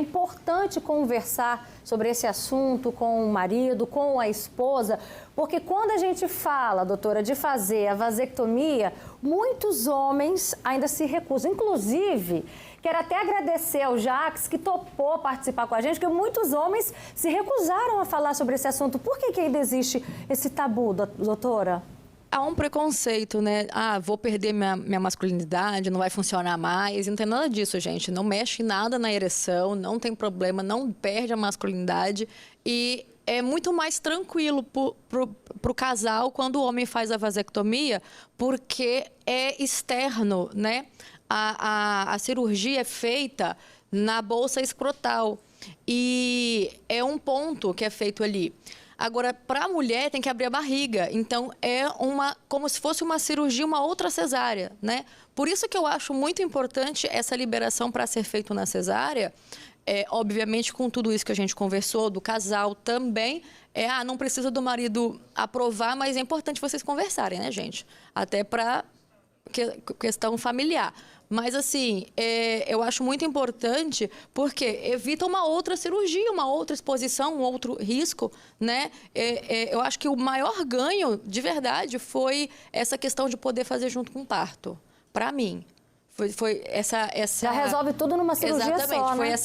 É importante conversar sobre esse assunto com o marido, com a esposa, porque quando a gente fala, doutora, de fazer a vasectomia, muitos homens ainda se recusam. Inclusive, quero até agradecer ao Jacques, que topou participar com a gente, porque muitos homens se recusaram a falar sobre esse assunto. Por que ainda existe esse tabu, doutora? Há um preconceito, né? Ah, vou perder minha masculinidade, não vai funcionar mais. Não tem nada disso, gente. Não mexe nada na ereção, não tem problema, não perde a masculinidade. E é muito mais tranquilo pro casal quando o homem faz a vasectomia, porque é externo, né? A cirurgia é feita na bolsa escrotal. E é um ponto que é feito ali. Agora, para a mulher, tem que abrir a barriga. Então, é como se fosse uma cirurgia, uma outra cesárea, né? Por isso que eu acho muito importante essa liberação para ser feito na cesárea. Obviamente, com tudo isso que a gente conversou, do casal também. Não precisa do marido aprovar, mas é importante vocês conversarem, né, gente? Até para questão familiar. Mas, assim, eu acho muito importante porque evita uma outra cirurgia, uma outra exposição, um outro risco, né? Eu acho que o maior ganho, de verdade, foi essa questão de poder fazer junto com o parto, para mim. Foi essa... Já resolve tudo numa cirurgia só, foi né?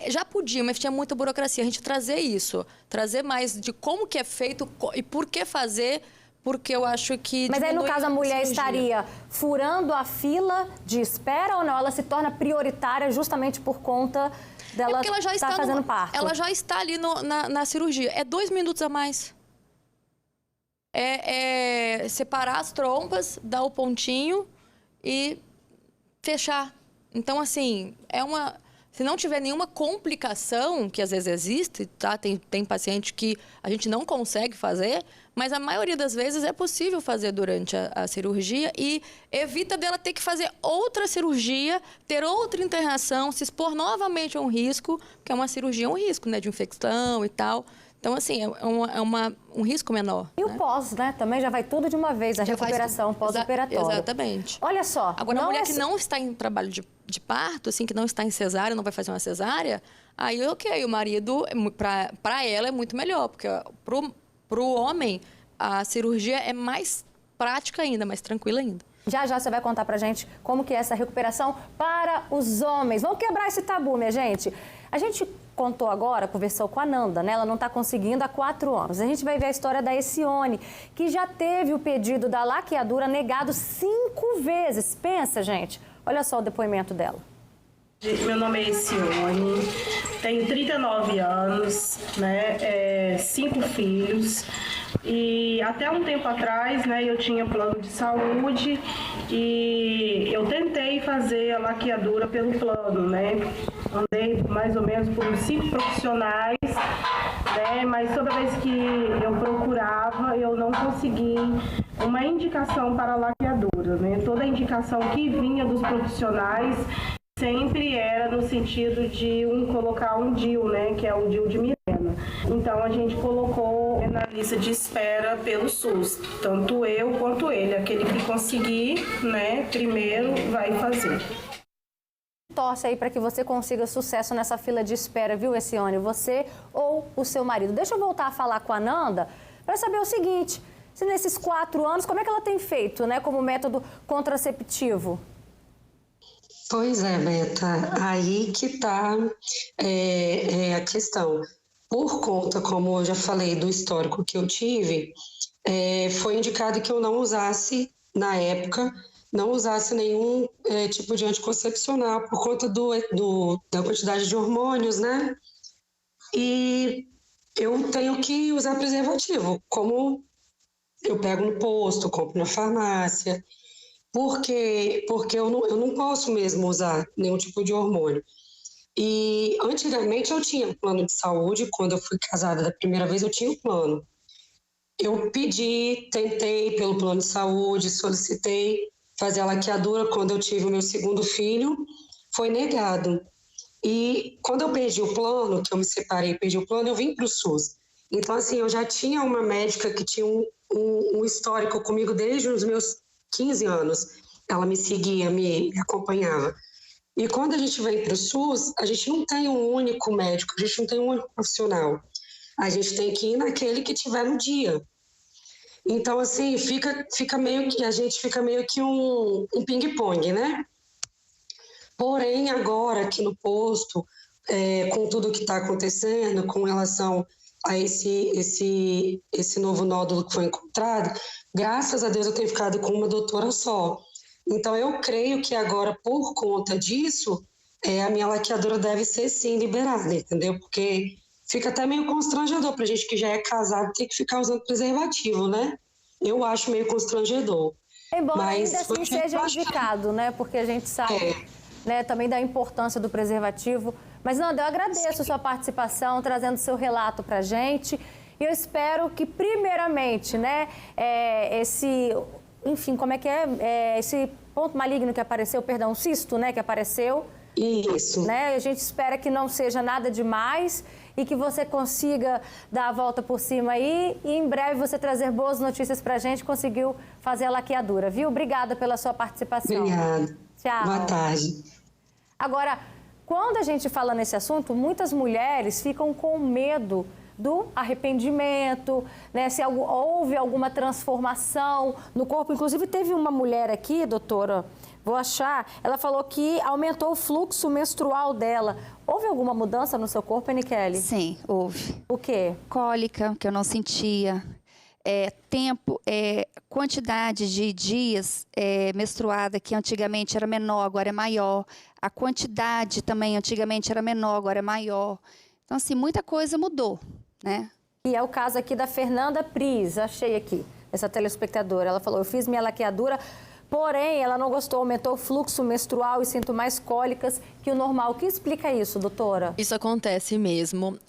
Já podia, mas tinha muita burocracia. A gente trazer isso, trazer mais de como que é feito e por que fazer... Porque eu acho que... Mas aí, no caso, a mulher estaria furando a fila de espera ou não? Ela se torna prioritária justamente por conta dela estar fazendo parto? Ela já está ali na cirurgia. É 2 minutos a mais. Separar as trompas, dar o pontinho e fechar. Então, assim, se não tiver nenhuma complicação, que às vezes existe, tá? Tem paciente que a gente não consegue fazer, mas a maioria das vezes é possível fazer durante a cirurgia e evita dela ter que fazer outra cirurgia, ter outra internação, se expor novamente a um risco, porque uma cirurgia é um risco, né? De infecção e tal. Então, assim, um risco menor. E o pós, né? Também já vai tudo de uma vez, a recuperação pós-operatória. Exatamente. Olha só... Agora, a mulher que não está em trabalho de parto, assim, que não está em cesárea, não vai fazer uma cesárea, aí, ok, o marido, para ela é muito melhor, porque pro homem, a cirurgia é mais prática ainda, mais tranquila ainda. Já você vai contar pra gente como que é essa recuperação para os homens. Vamos quebrar esse tabu, minha gente. A gente contou agora, conversou com a Nanda, né? Ela não está conseguindo há 4 anos. A gente vai ver a história da Essione, que já teve o pedido da laqueadura negado 5 vezes. Pensa, gente. Olha só o depoimento dela. Meu nome é Essione, tenho 39 anos, né? 5 filhos. E até um tempo atrás, né, eu tinha plano de saúde e eu tentei fazer a laqueadura pelo plano, né? Andei mais ou menos por uns 5 profissionais, né? Mas toda vez que eu procurava, eu não consegui uma indicação para a laqueadura, né? Toda a indicação que vinha dos profissionais sempre era no sentido de colocar um DIU, né, que é o DIU de Mirena. Então, a gente colocou na lista de espera pelo SUS, tanto eu quanto ele. Aquele que conseguir, né, primeiro vai fazer. Torce aí para que você consiga sucesso nessa fila de espera, viu, Essione? Você ou o seu marido. Deixa eu voltar a falar com a Nanda para saber o seguinte, se nesses 4 anos, como é que ela tem feito, né, como método contraceptivo? Pois é, Beta, aí que está a questão. Por conta, como eu já falei, do histórico que eu tive, foi indicado que eu não usasse, na época, não usasse nenhum tipo de anticoncepcional por conta da quantidade de hormônios, né? E eu tenho que usar preservativo, como eu pego no posto, compro na farmácia. Porque eu não posso mesmo usar nenhum tipo de hormônio. E antigamente eu tinha um plano de saúde, quando eu fui casada da primeira vez eu tinha um plano. Eu tentei pelo plano de saúde, solicitei fazer a laqueadura quando eu tive o meu 2º filho, foi negado. E quando eu perdi o plano, que eu me separei e perdi o plano, eu vim para o SUS. Então, assim, eu já tinha uma médica que tinha um histórico comigo desde os meus 15 anos, ela me seguia, me acompanhava. E quando a gente vem para o SUS, a gente não tem um único médico, a gente não tem um único profissional. A gente tem que ir naquele que tiver no dia. Então, assim, a gente fica meio que um ping-pong, né? Porém, agora aqui no posto, com tudo que está acontecendo com relação a esse novo nódulo que foi encontrado, graças a Deus eu tenho ficado com uma doutora só. Então, eu creio que agora, por conta disso, a minha laqueadora deve ser, sim, liberada, entendeu? Porque fica até meio constrangedor para a gente que já é casado ter que ficar usando preservativo, né? Eu acho meio constrangedor. Embora Mas ainda assim seja indicado, né? Porque a gente sabe né, também da importância do preservativo. Mas, Nanda, eu agradeço a sua participação, trazendo seu relato para a gente. E eu espero que, primeiramente, né, enfim, como é que é? Esse ponto maligno que apareceu, perdão, cisto, né, que apareceu. Isso. Né? A gente espera que não seja nada demais e que você consiga dar a volta por cima aí e em breve você trazer boas notícias pra gente, conseguiu fazer a laqueadura, viu? Obrigada pela sua participação. Obrigada. Tchau. Boa tarde. Agora, quando a gente fala nesse assunto, muitas mulheres ficam com medo do arrependimento, né? Se houve alguma transformação no corpo. Inclusive, teve uma mulher aqui, doutora, vou achar, ela falou que aumentou o fluxo menstrual dela. Houve alguma mudança no seu corpo, Aniquele? Sim, houve. O quê? Cólica, que eu não sentia. Quantidade de dias menstruada, que antigamente era menor, agora é maior. A quantidade também, antigamente era menor, agora é maior. Então, assim, muita coisa mudou, né? E é o caso aqui da Fernanda Pris, achei aqui, essa telespectadora. Ela falou, eu fiz minha laqueadura, porém, ela não gostou, aumentou o fluxo menstrual e sinto mais cólicas que o normal. O que explica isso, doutora? Isso acontece mesmo.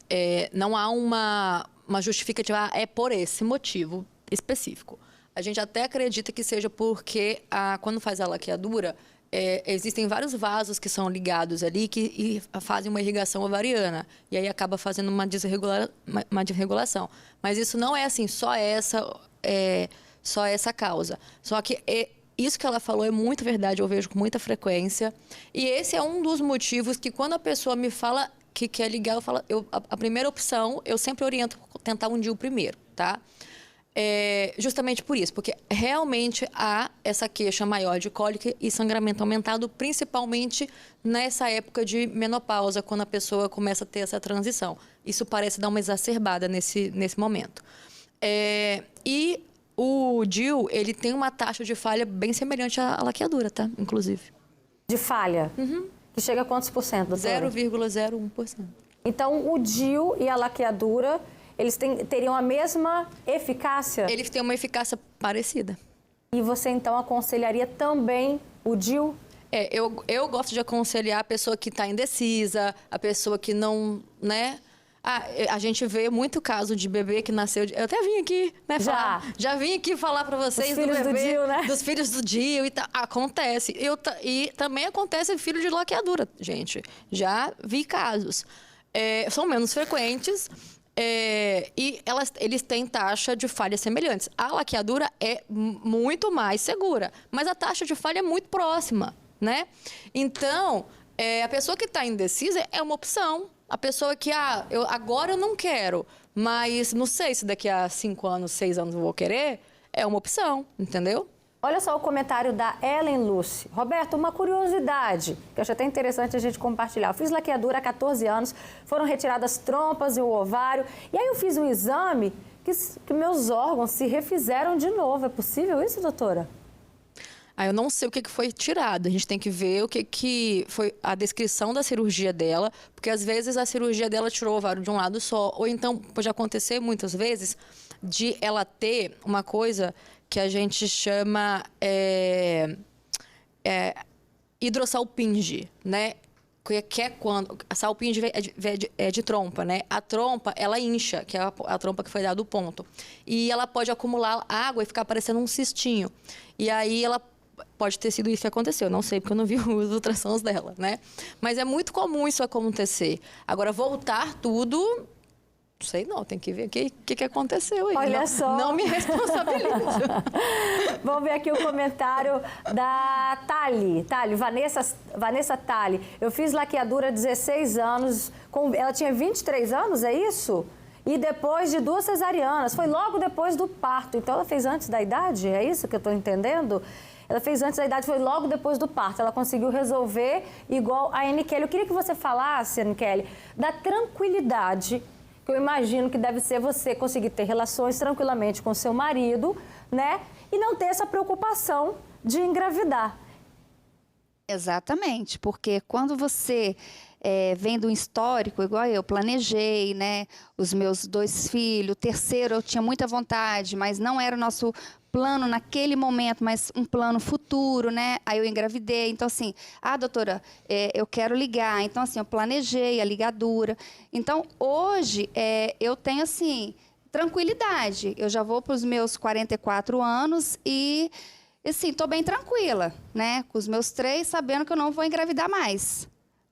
Não há uma justificativa, é por esse motivo específico. A gente até acredita que seja porque, quando faz a laqueadura, existem vários vasos que são ligados ali e fazem uma irrigação ovariana. E aí acaba fazendo uma desregulação. Mas isso não é assim, só essa causa. Só que isso que ela falou é muito verdade, eu vejo com muita frequência. E esse é um dos motivos que quando a pessoa me fala que quer ligar, eu falo, a primeira opção, eu sempre oriento tentar um DIU primeiro, tá? Justamente por isso, porque realmente há essa queixa maior de cólica e sangramento aumentado, principalmente nessa época de menopausa, quando a pessoa começa a ter essa transição. Isso parece dar uma exacerbada nesse momento. E o DIU, ele tem uma taxa de falha bem semelhante à laqueadura, tá? Inclusive. De falha? Uhum. Que chega a quantos por cento, doutora? 0,01%. Então, o DIU e a laqueadura, eles teriam a mesma eficácia? Eles têm uma eficácia parecida. E você, então, aconselharia também o DIU? Eu gosto de aconselhar a pessoa que está indecisa, a pessoa que não, né? A gente vê muito caso de bebê que nasceu... Eu até vim aqui, né? Já vim aqui falar para vocês do bebê, do DIU, né? Dos filhos do DIU e tal. Acontece. E também acontece filho de laqueadura, gente. Já vi casos. São menos frequentes e eles têm taxa de falha semelhantes. A laqueadura é muito mais segura, mas a taxa de falha é muito próxima, né? Então, a pessoa que está indecisa é uma opção. A pessoa que, agora eu não quero, mas não sei se daqui a 5 anos, 6 anos eu vou querer, é uma opção, entendeu? Olha só o comentário da Ellen Lucy. Roberto, uma curiosidade, que eu acho até interessante a gente compartilhar. Eu fiz laqueadura há 14 anos, foram retiradas trompas e o ovário, e aí eu fiz um exame que meus órgãos se refizeram de novo. É possível isso, doutora? Eu não sei o que foi tirado. A gente tem que ver o que foi a descrição da cirurgia dela, porque às vezes a cirurgia dela tirou o ovário de um lado só, ou então pode acontecer muitas vezes de ela ter uma coisa que a gente chama hidrossalpinge, né? Que é quando a salpinge é de trompa, né? A trompa, ela incha, que é a trompa que foi dado o ponto. E ela pode acumular água e ficar parecendo um cistinho. E aí ela pode ter sido isso que aconteceu, não sei, porque eu não vi os ultrassons dela, né? Mas é muito comum isso acontecer. Agora, voltar tudo, Sei não, tem que ver o que aconteceu aí. Olha não, só. Não me responsabilizo. Vamos ver aqui o comentário da Thali. Vanessa Thali. Eu fiz laqueadura há 16 anos. Ela tinha 23 anos, é isso? E depois de 2 cesarianas. Foi logo depois do parto. Então, ela fez antes da idade? É isso que eu estou entendendo? Ela fez antes da idade, foi logo depois do parto. Ela conseguiu resolver igual a Anne Kelly. Eu queria que você falasse, Anne Kelly, da tranquilidade que eu imagino que deve ser você conseguir ter relações tranquilamente com seu marido, né? E não ter essa preocupação de engravidar. Exatamente, porque quando você vem do histórico, igual eu, planejei, né? Os meus 2 filhos, o terceiro eu tinha muita vontade, mas não era o nosso plano naquele momento, mas um plano futuro, né? Aí eu engravidei, então assim, doutora, eu quero ligar, então assim, eu planejei a ligadura. Então, hoje, eu tenho assim, tranquilidade, eu já vou para os meus 44 anos e, assim, estou bem tranquila, né? Com os meus 3, sabendo que eu não vou engravidar mais,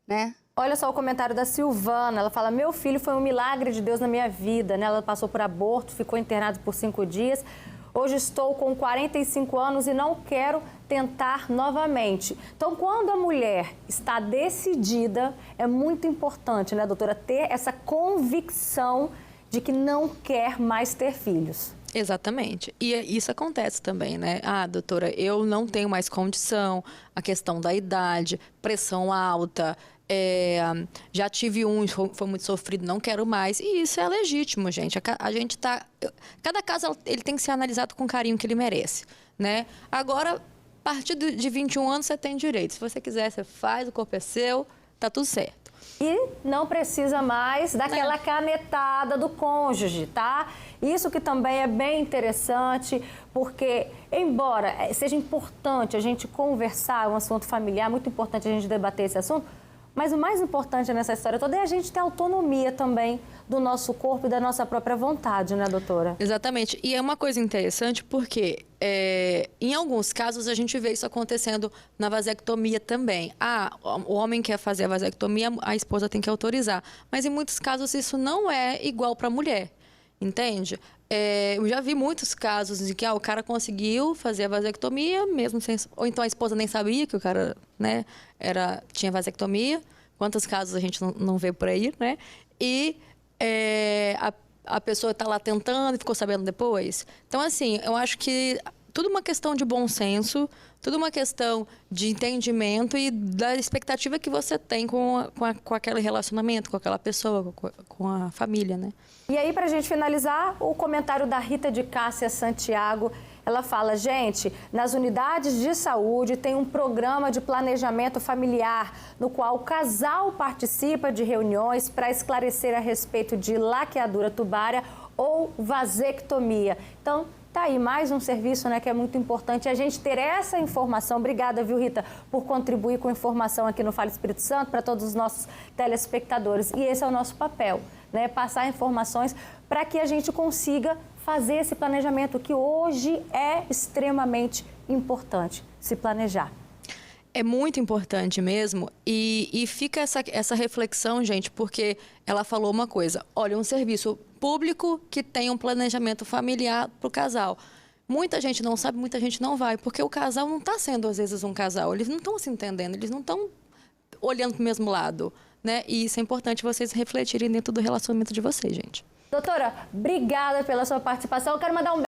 né? Olha só o comentário da Silvana, ela fala, meu filho foi um milagre de Deus na minha vida, né? Ela passou por aborto, ficou internado por 5 dias, hoje estou com 45 anos e não quero tentar novamente. Então, quando a mulher está decidida, é muito importante, né, doutora, ter essa convicção de que não quer mais ter filhos. Exatamente. E isso acontece também, né? Doutora, eu não tenho mais condição, a questão da idade, pressão alta, já tive foi muito sofrido, não quero mais. E isso é legítimo, gente. A gente tá... Cada caso, ele tem que ser analisado com o carinho que ele merece, né? Agora, a partir de 21 anos, você tem direito. Se você quiser, você faz, o corpo é seu, tá tudo certo. E não precisa mais daquela canetada do cônjuge, tá? Isso que também é bem interessante, porque, embora seja importante a gente conversar, é um assunto familiar, muito importante a gente debater esse assunto, mas o mais importante nessa história toda é a gente ter autonomia também do nosso corpo e da nossa própria vontade, né, doutora? Exatamente. E é uma coisa interessante porque, em alguns casos, a gente vê isso acontecendo na vasectomia também. O homem quer fazer a vasectomia, a esposa tem que autorizar. Mas, em muitos casos, isso não é igual para a mulher, entende? Eu já vi muitos casos de que o cara conseguiu fazer a vasectomia, mesmo sem... Ou então a esposa nem sabia que o cara, né, tinha vasectomia. Quantos casos a gente não vê por aí, né? E a pessoa está lá tentando e ficou sabendo depois. Então, assim, eu acho que tudo uma questão de bom senso, tudo uma questão de entendimento e da expectativa que você tem com aquele relacionamento, com aquela pessoa, com a família, né? E aí, para a gente finalizar, o comentário da Rita de Cássia Santiago. Ela fala, gente, nas unidades de saúde tem um programa de planejamento familiar, no qual o casal participa de reuniões para esclarecer a respeito de laqueadura tubária ou vasectomia. Então, tá aí mais um serviço, né, que é muito importante a gente ter essa informação. Obrigada, viu, Rita, por contribuir com informação aqui no Fala Espírito Santo para todos os nossos telespectadores. E esse é o nosso papel, né, passar informações para que a gente consiga fazer esse planejamento que hoje é extremamente importante, se planejar. É muito importante mesmo e fica essa reflexão, gente, porque ela falou uma coisa, olha, um serviço público que tem um planejamento familiar para o casal. Muita gente não sabe, muita gente não vai, porque o casal não está sendo, às vezes, um casal, eles não estão se entendendo, eles não estão olhando para o mesmo lado, né? E isso é importante vocês refletirem dentro do relacionamento de vocês, gente. Doutora, obrigada pela sua participação. Eu quero mandar um